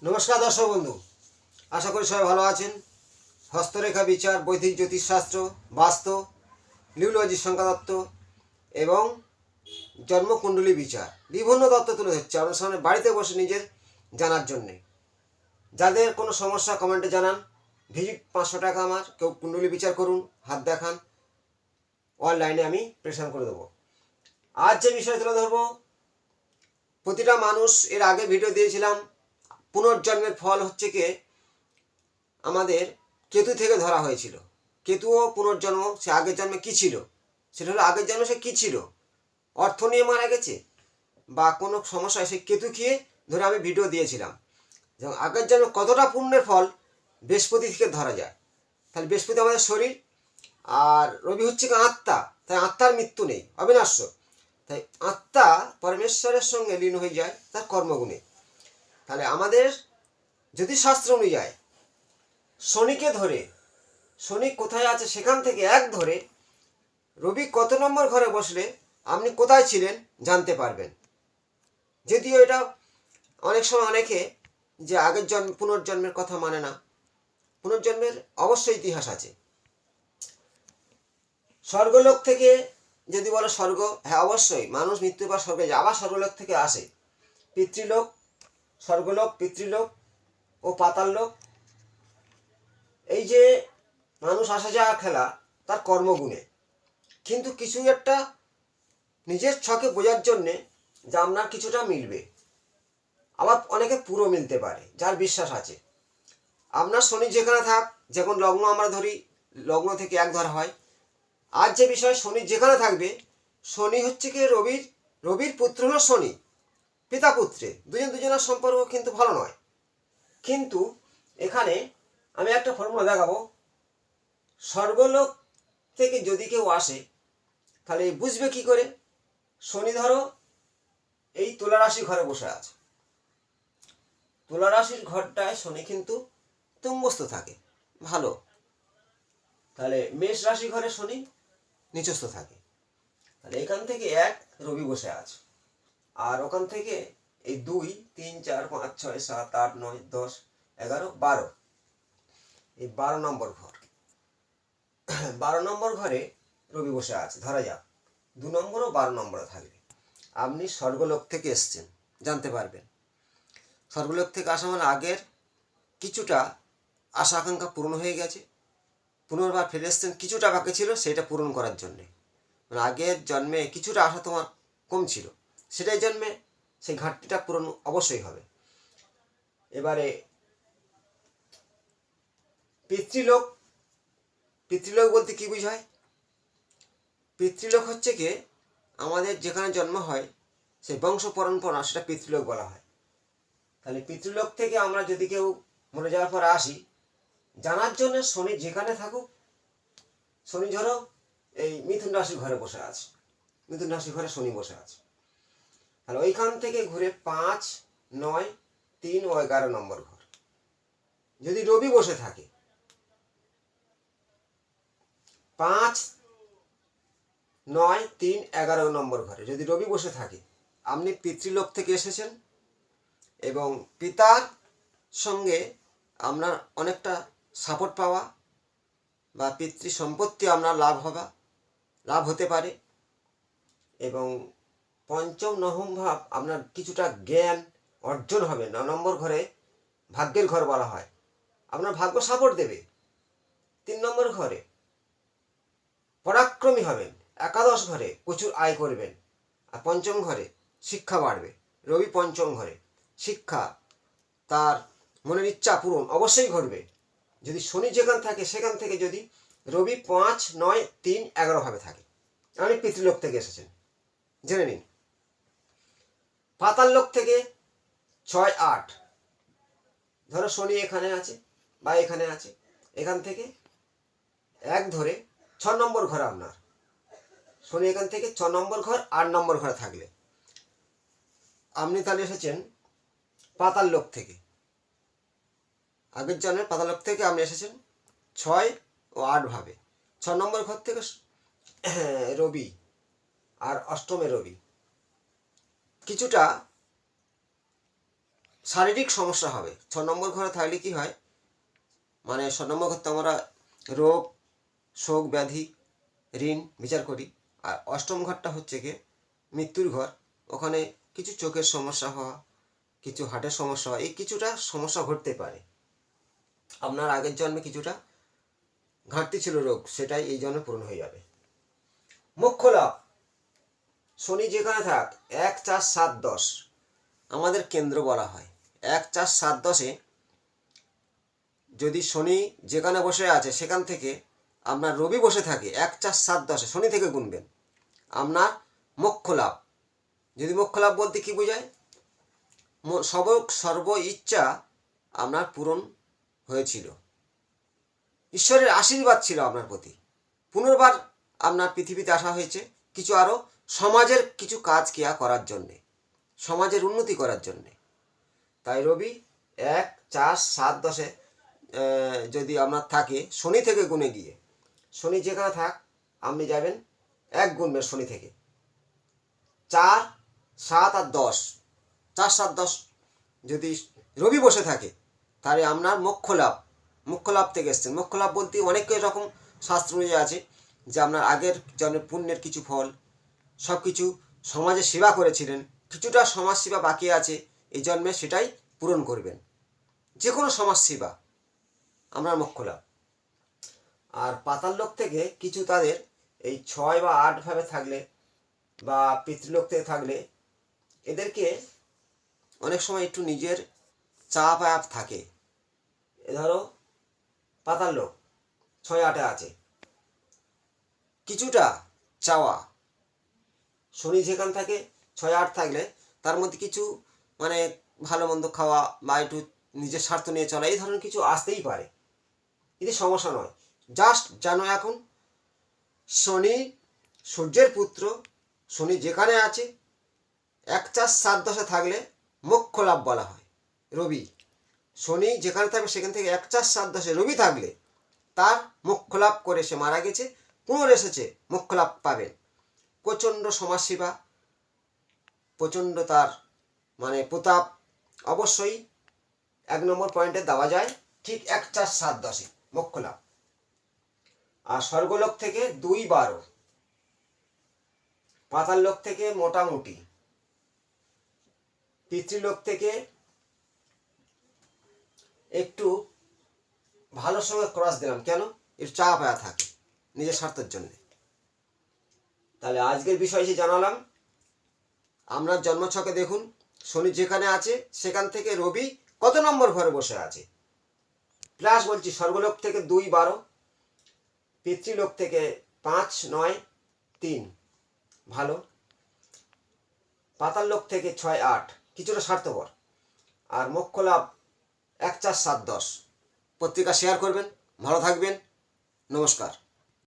নমস্কার দর্শক বন্ধু, আশা করি সবাই ভালো আছেন। হস্তরেখা বিচার, বৈদিক জ্যোতিষশাস্ত্র, বাস্তু, নিউরোলজি সংখ্যাতত্ত্ব এবং জন্মকুণ্ডলী বিচার বিভিন্ন তত্ত্ব তুলে ধরছে আপনার সামনে বাড়িতে বসে নিজের জানার জন্যে। যাদের কোনো সমস্যা কমেন্টে জানান। ভিজিট 500 টাকা আমার। কেউ কুণ্ডলী বিচার করুন, হাত দেখান, অনলাইনে আমি প্রেশন করে দেবো। আজ যে বিষয় তুলে ধরবো, প্রতিটা মানুষ, এর আগে ভিডিও দিয়েছিলাম, পুনর্জন্মের ফল হচ্ছে কি আমাদের কেতু থেকে ধরা হয়েছিল। কেতুও পুনর্জন্ম, সে আগের জন্মে কী ছিল, সেটা হলো আগের জন্মে সে কী ছিল, অর্থ নিয়ে মারা গেছে বা কোনো সমস্যায় সে কেতু খেয়ে ধরে আমি ভিডিও দিয়েছিলাম। যেমন আগের জন্মে কতটা পুণ্যের ফল বৃহস্পতি থেকে ধরা যায়। তাহলে বৃহস্পতি আমাদের শরীর, আর রবি হচ্ছে কি আত্মা, তাই আত্মার মৃত্যু নেই, অবিনাশ্য। তাই আত্মা পরমেশ্বরের সঙ্গে লীন হয়ে যায় তার কর্মগুণে। তাহলে আমাদের জ্যোতিষশাস্ত্র অনুযায়ী শনিকে ধরে, শনি কোথায় আছে সেখান থেকে এক ধরে রবি কত নম্বর ঘরে বসলে আপনি কোথায় ছিলেন জানতে পারবেন। যদিও এটা অনেক সময় অনেকে যে আগের জন্ম পুনর্জন্মের কথা মানে না, পুনর্জন্মের অবশ্যই ইতিহাস আছে। স্বর্গলোক থেকে যদি বলো স্বর্গ, হ্যাঁ অবশ্যই মানুষ মৃত্যুর পর স্বর্গে যায়, আবার স্বর্গলোক থেকে আসে। পিতৃলোক, স্বর্গলোক, পিতৃলোক ও পাতাললোক, এই যে মানুষ আসা যাওয়া খেলা তার কর্মগুণে। কিন্তু কিছু একটা নিজের ছকে বোঝার জন্যে যে আপনার কিছুটা মিলবে, আবার অনেকে পুরো মিলতে পারে যার বিশ্বাস আছে। আপনার শনি যেখানে থাক, যখন লগ্ন আমরা ধরি, লগ্ন থেকে এক ধরা হয়। আজ যে বিষয়, শনি যেখানে থাকবে, শনি হচ্ছে কি রবির পুত্র হলো শনি, পিতা পুত্রে দুজনের সম্পর্ক কিন্তু ভালো নয়। কিন্তু এখানে আমি একটা ফর্মুলা দেখাবো। স্বর্গলোক থেকে যদি কেউ আসে তাহলে বুঝবে কি করে। শনি ধরো এই তুলা রাশি ঘরে বসে আছে, তুলা রাশির ঘরটায় শনি কিন্তু তুঙ্গস্থ থাকে, ভালো। তাহলে মেষ রাশি ঘরে শনি নিচস্থ থাকে। তাহলে এখান থেকে এক রবি বসে আছে, আর ওখান থেকে এই 2, 3, 4, 5, 6, 7, 8, 9, 10, 11, 12, এই 12 নম্বর ঘর। 12 নম্বর ঘরে রবি বসে আছে, ধরা যাক 2 নম্বর ও 12 নম্বরে থাকবে। আপনি স্বর্গলোক থেকে এসছেন জানতে পারবেন। স্বর্গলোক থেকে আসা মানে আগের কিছুটা আশা আকাঙ্ক্ষা পূরণ হয়ে গেছে, পুনর্বার ফিরে এসছেন, কিছুটা বাকি ছিল সেটা পূরণ করার জন্যে। মানে আগের জন্মে কিছুটা আশা তোমার কম ছিল, সেটাই জন্মে সেই ঘাটতিটা পূরণ অবশ্যই হবে। এবারে পিতৃলোক, পিতৃলোক বলতে কী বোঝায়? পিতৃলোক হচ্ছে কি আমাদের যেখানে জন্ম হয় সেই বংশ পরম্পরা, সেটা পিতৃলোক বলা হয়। তাহলে পিতৃলোক থেকে আমরা যদি কেউ মরে যাওয়ার পর আসি, জানার জন্য শনি যেখানে থাকুক, শনি ধরো এই মিথুন রাশির ঘরে বসে আছে, মিথুন রাশির ঘরে শনি বসে আছে, তাহলে ওইখান থেকে ঘুরে 5, 9, 3 ও 11 নম্বর ঘর যদি রবি বসে থাকে, 5, 9, 3, 11 নম্বর ঘরে যদি রবি বসে থাকে, আপনি পিতৃলোক থেকে এসেছেন এবং পিতার সঙ্গে আপনার অনেকটা সাপোর্ট পাওয়া বা পিতৃ সম্পত্তি আপনার লাভ হতে পারে। এবং পঞ্চম নবম ভাব আপনার কিছুটা জ্ঞান অর্জন হবে। 9 নম্বর ঘরে ভাগ্যের ঘর বলা হয়, আপনার ভাগ্য সাপোর্ট দেবে। 3 নম্বর ঘরে পরাক্রমী হবেন, একাদশ ঘরে প্রচুর আয় করবেন, আর পঞ্চম ঘরে শিক্ষা বাড়বে। রবি পঞ্চম ঘরে, শিক্ষা, তার মনের ইচ্ছা পূরণ অবশ্যই ঘটবে। যদি শনি যেখান থাকে সেখান থেকে যদি রবি 5, 9, 3, 11 ভাবে থাকে, আপনি পিতৃলোক থেকে এসেছেন জেনে নিন। পাতাল লোক থেকে 6, 8, ধরো শনি এখানে আছে বা এখানে আছে, এখান থেকে এক ধরে 6 নম্বর ঘর আপনার, শনি এখান থেকে 6 নম্বর ঘর, 8 নম্বর ঘরে থাকলে আপনি তাহলে এসেছেন পাতাল লোক থেকে। আগের জন্মের পাতালোক থেকে আপনি এসেছেন 6 ও 8 ভাবে। 6 নম্বর ঘর থেকে রবি আর অষ্টমে রবি কিছুটা শারীরিক সমস্যা হবে। 6 নম্বর ঘরে থাকলে কি হয়, মানে 6 নম্বর ঘর তো আমরা রোগ, শোক, ব্যাধি, ঋণ বিচার করি। আর 8ম ঘরটা হচ্ছে গিয়ে মৃত্যুর ঘর। ওখানে কিছু চোখের সমস্যা হওয়া, কিছু হার্টের সমস্যা হওয়া, এই কিছুটা সমস্যা ঘটতে পারে। আপনার আগের জন্মে কিছুটা ঘাটতি ছিল রোগ, সেটাই এই জন্মে পূরণ হয়ে যাবে। মোক্ষ লাভ, শনি যেখানে থাক 1, 4, 7, 10 আমাদের কেন্দ্র বলা হয়। 1, 4, 7, 10-এ যদি শনি যেখানে বসে আছে সেখান থেকে আপনার রবি বসে থাকে 1, 4, 7, 10-এ, শনি থেকে গুনবেন, আপনার মোক্ষ লাভ। যদি মোক্ষ লাভ বলতে কী বোঝায়, সর্ব ইচ্ছা আপনার পূরণ হয়েছিল, ঈশ্বরের আশীর্বাদ ছিল আপনার প্রতি, পুনর্বার আপনার পৃথিবীতে আসা হয়েছে কিছু আরও সমাজের কিছু কাজ ক্রিয়া করার জন্যে, সমাজের উন্নতি করার জন্যে। তাই রবি 1, 4, 7, 10-এ যদি আপনার থাকে শনি থেকে গুনে গিয়ে, শনি যেখানে থাক আপনি যাবেন 1 গুনবেন শনি থেকে, 4, 7 আর 10, 4, 7, 10 যদি রবি বসে থাকে তাহলে আপনার মোক্ষ লাভ, মোক্ষ লাভ থেকে এসছেন। মোক্ষ লাভ বলতে অনেক রকম শাস্ত্র অনুযায়ী আছে যে আপনার আগের জন্মের পুণ্যের কিছু ফল, সব কিছু সমাজে সেবা করেছিলেন, কিছুটা সমাজ সেবা বাকি আছে এই জন্মে, সেটাই পূরণ করবেন। যে কোনো সমাজ সেবা আমরা মোক্ষ লাভ। আর পাতাল লোক থেকে কিছু তাদের এই 6 বা 8 ভাবে থাকলে বা পিতৃলোক থেকে থাকলে এদেরকে অনেক সময় একটু নিজের চাপ আপ থাকে। এ ধরো পাতাল লোক 6, 8-এ আছে, কিছুটা চাওয়া, শনি যেখানে থাকে 6, 8 থাকলে তার মধ্যে কিছু মানে ভালো মন্দ খাওয়া বা একটু নিজের স্বার্থ নিয়ে চলা, এই ধরনের কিছু আসতেই পারে, এটি সমস্যা নয়। জাস্ট জানো এখন শনি সূর্যের পুত্র, শনি যেখানে আছে 1, 4, 7, 10-এ থাকলে মোক্ষ লাভ বলা হয়। রবি শনি যেখানে থাকবে সেখান থেকে 1, 4, 7, 10-এ রবি থাকলে তার মোক্ষ লাভ করে সে মারা গেছে, পুনর এসেছে, মোক্ষ লাভ পাবেন। প্রচণ্ড সমাজসেবা, প্রচণ্ড তার মানে প্রতাপ অবশ্যই 1 নম্বর পয়েন্টে দেওয়া যায়, ঠিক 1, 4, 7, 10-এ মোক্ষ লাভ। আর স্বর্গলোক থেকে 2, 12, পাতাল লোক থেকে মোটামুটি, পিতৃলোক থেকে একটু ভালোর সঙ্গে ক্রস দিলাম, কেন, একটু চাপ আয়া থাকে নিজের স্বার্থের জন্যে। তাহলে আজকের বিষয় যে জানালাম, আপনার জন্মছকে দেখুন শনি যেখানে আছে সেখান থেকে রবি কত নম্বর ঘরে বসে আছে, প্লাস বলছি স্বর্গলোক থেকে 2, 12, পিতৃলোক থেকে 5, 9, 3 ভালো, পাতাল লোক থেকে 6, 8 কিছুটা স্বার্থপর, আর মোক্ষ লাভ 1, 4, 7, 10। পত্রিকা শেয়ার করবেন, ভালো থাকবেন, নমস্কার।